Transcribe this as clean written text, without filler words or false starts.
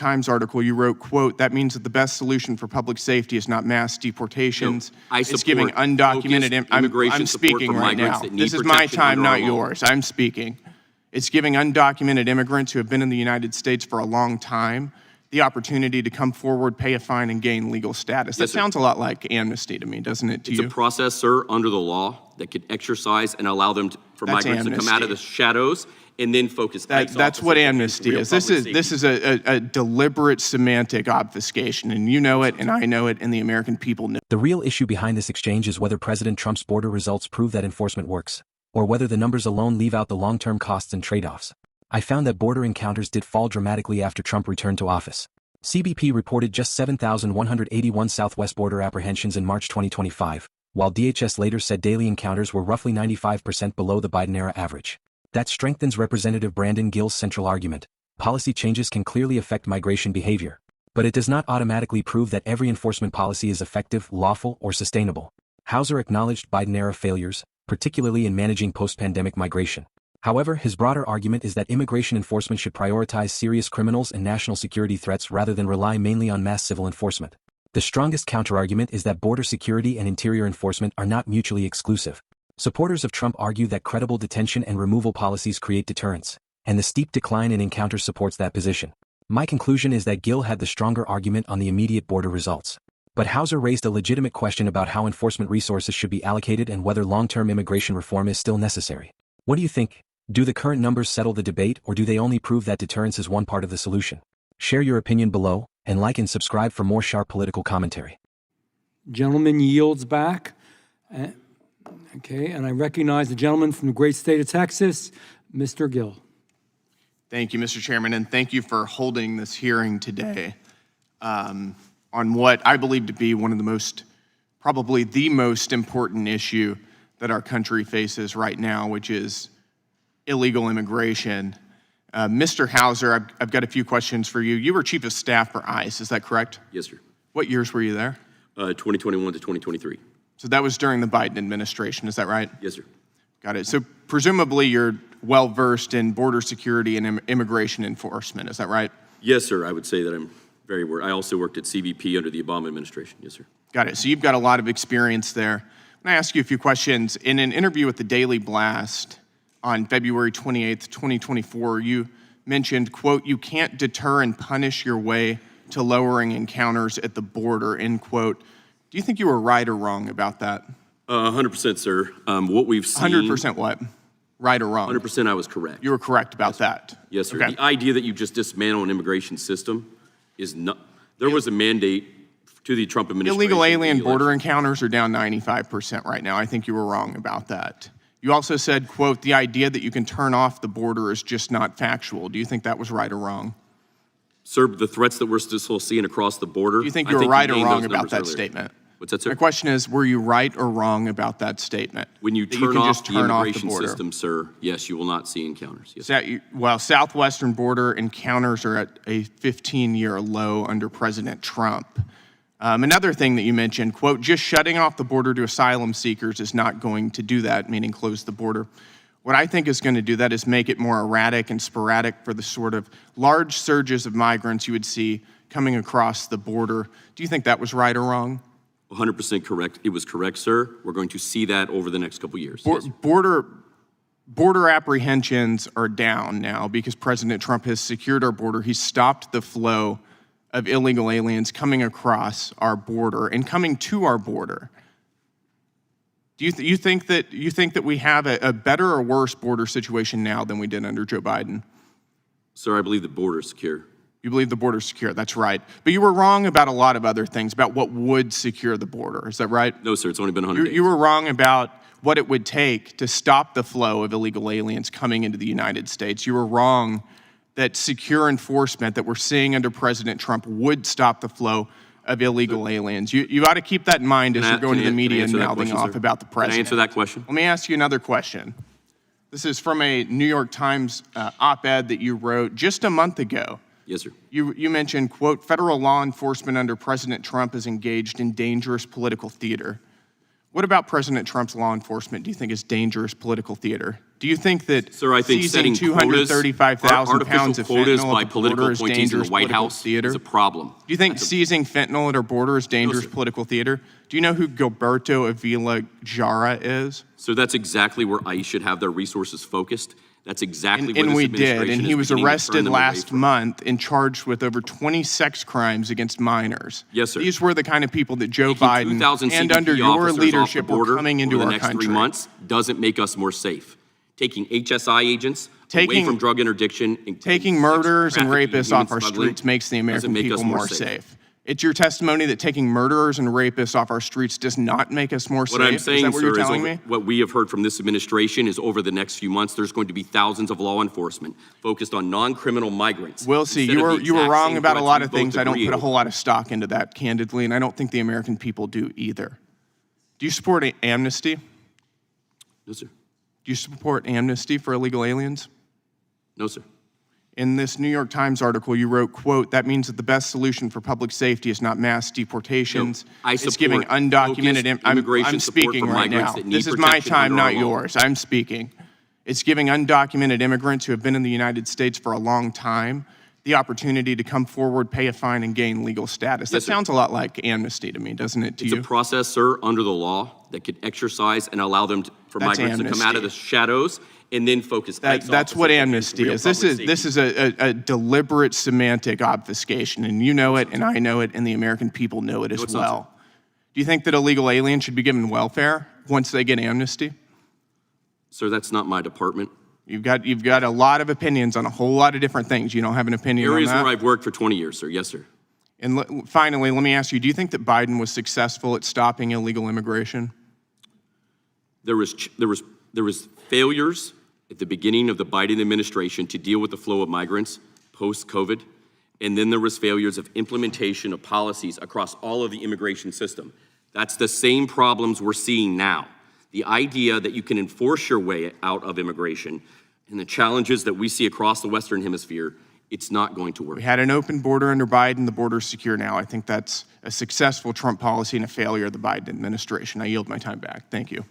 Times article, you wrote, quote, "That means that the best solution for public safety is not mass deportations. No, it's giving undocumented I'm speaking right now. This is my time, not yours. I'm speaking. It's giving undocumented immigrants who have been in the United States for a long time the opportunity to come forward, pay a fine, and gain legal status." That sounds a lot like amnesty to me, doesn't it, to you? It's a process, sir, under the law that could exercise and allow them for migrants to come out of the shadows and then focus. That's what amnesty is. This is a deliberate semantic obfuscation, and you know it, and I know it, and the American people know it. The real issue behind this exchange is whether President Trump's border results prove that enforcement works, or whether the numbers alone leave out the long-term costs and trade-offs. I found that border encounters did fall dramatically after Trump returned to office. CBP reported just 7,181 southwest border apprehensions in March 2025, while DHS later said daily encounters were roughly 95% below the Biden-era average. That strengthens Representative Brandon Gill's central argument. Policy changes can clearly affect migration behavior, but it does not automatically prove that every enforcement policy is effective, lawful, or sustainable. Hauser acknowledged Biden-era failures, particularly in managing post-pandemic migration. However, his broader argument is that immigration enforcement should prioritize serious criminals and national security threats rather than rely mainly on mass civil enforcement. The strongest counterargument is that border security and interior enforcement are not mutually exclusive. Supporters of Trump argue that credible detention and removal policies create deterrence, and the steep decline in encounters supports that position. My conclusion is that Gill had the stronger argument on the immediate border results. But Hauser raised a legitimate question about how enforcement resources should be allocated and whether long-term immigration reform is still necessary. What do you think? Do the current numbers settle the debate, or do they only prove that deterrence is one part of the solution? Share your opinion below, and like and subscribe for more sharp political commentary. Gentleman yields back. Okay, and I recognize the gentleman from the great state of Texas, Mr. Gill. Thank you, Mr. Chairman, and thank you for holding this hearing today on what I believe to be one of the most, probably the most important issue that our country faces right now, which is illegal immigration. Mr. Hauser, I've got a few questions for you. You were Chief of Staff for ICE, is that correct? Yes, sir. What years were you there? 2021 to 2023. So that was during the Biden administration, is that right? Yes, sir. Got it. So presumably you're well-versed in border security and immigration enforcement, is that right? Yes, sir. I would say that I'm very aware. I also worked at CBP under the Obama administration. Yes, sir. Got it. So you've got a lot of experience there. I'm going to ask you a few questions. In an interview with the Daily Blast on February 28th, 2024, you mentioned, quote, "You can't deter and punish your way to lowering encounters at the border," end quote. Do you think you were right or wrong about that? 100%, sir. What we've seen... 100% what? Right or wrong? 100% I was correct. You were correct about that? Yes, sir. Okay. The idea that you just dismantle an immigration system is not... There was a mandate to the Trump administration. Illegal alien border encounters are down 95% right now. I think you were wrong about that. You also said, quote, "The idea that you can turn off the border is just not factual." Do you think that was right or wrong? Sir, the threats that we're still seeing across the border... Do you think you were right or wrong about that statement? What's that, sir? My question is, were you right or wrong about that statement? When you turn off the immigration system, sir, yes, you will not see encounters. Yes. Well, southwestern border encounters are at a 15-year low under President Trump. Another thing that you mentioned, quote, "Just shutting off the border to asylum seekers is not going to do that," meaning close the border. What I think is going to do that is make it more erratic and sporadic for the sort of large surges of migrants you would see coming across the border. Do you think that was right or wrong? 100% correct. It was correct, sir. We're going to see that over the next couple of years. Yes, border apprehensions are down now because President Trump has secured our border. He's stopped the flow of illegal aliens coming across our border and coming to our border. Do you think that we have a better or worse border situation now than we did under Joe Biden? Sir, I believe the border is secure. You believe the border is secure, that's right. But you were wrong about a lot of other things, about what would secure the border, is that right? No, sir, it's only been 100 days. You were wrong about what it would take to stop the flow of illegal aliens coming into the United States. You were wrong that secure enforcement that we're seeing under President Trump would stop the flow of illegal aliens. You ought to keep that in mind as you're going to the media and mouthing off about the president. Can I answer that question? Let me ask you another question. This is from a New York Times op-ed that you wrote just a month ago. Yes, sir. You mentioned, quote, "Federal law enforcement under President Trump is engaged in dangerous political theater." What about President Trump's law enforcement do you think is dangerous political theater? Do you think that Sir, I think seizing setting quotas, 235,000 pounds artificial of quotas fentanyl by at the political border is appointees in dangerous the White political House theater? is a problem. Do you think seizing fentanyl at our border is dangerous sir. political theater? Do you know who Gilberto Avila Jara is? So that's exactly where ICE should have their resources focused. That's exactly where And this we administration did, and he is was beginning to turn arrested them away last from. month and charged with over 20 sex crimes against minors. Yes, sir. These were the kind of people that Joe Taking Biden 2,000 and CBP under your officers off the leadership were border coming into over our the next country. 3 months doesn't make us more safe. Taking HSI agents away Taking- from drug interdiction, and Taking sex murderers and trafficking, rapists human off our smuggling streets makes the American doesn't make us people more safe. It's your testimony that taking murderers and rapists off our streets does not make us more safe? What I'm Is saying, that what you're sir, is telling me? what we have heard from this administration is over the next few months, there's going to be thousands of law enforcement focused on non-criminal migrants. We'll see. instead You of were the you were exact wrong same about a threats lot we of both things. I don't agree put a over. whole lot of stock into that, candidly, and I don't think the American people do either. Do you support amnesty? Do No, sir. you support amnesty for illegal aliens? No, sir. In this New York Times article, you wrote, quote, "That means that the best solution for public safety is not mass deportations. No, I It's giving support undocumented focused I'm immigration support speaking for right migrants now. that need This is my protection time, under our not law. yours. I'm speaking. It's giving undocumented immigrants who have been in the United States for a long time the opportunity to come forward, pay a fine, and gain legal status." That Yes, sir. sounds a lot like amnesty to me, doesn't it, to It's you? a process, sir, under the law that could exercise and allow them for That's migrants to come out of amnesty. the shadows and then focus. ICE That's what officers on amnesty real is. This public is safety. a deliberate semantic obfuscation, and you know it, and I know it, and the American people know it as it's not, well. Do you think that illegal aliens should be given welfare once they get amnesty? Sir, that's not my department. You've got a lot of opinions on a whole lot of different things. You don't have an opinion Areas on that? where I've worked for 20 years, sir. Yes, sir. And finally, let me ask you, do you think that Biden was successful at stopping illegal immigration? There was failures at the beginning of the Biden administration to deal with the flow of migrants post-COVID, and then there was failures of implementation of policies across all of the immigration system. That's the same problems we're seeing now. The idea that you can enforce your way out of immigration and the challenges that we see across the Western Hemisphere, it's not going to work. We had an open border under Biden. The border's secure now. I think that's a successful Trump policy and a failure of the Biden administration. I yield my time back. Thank you.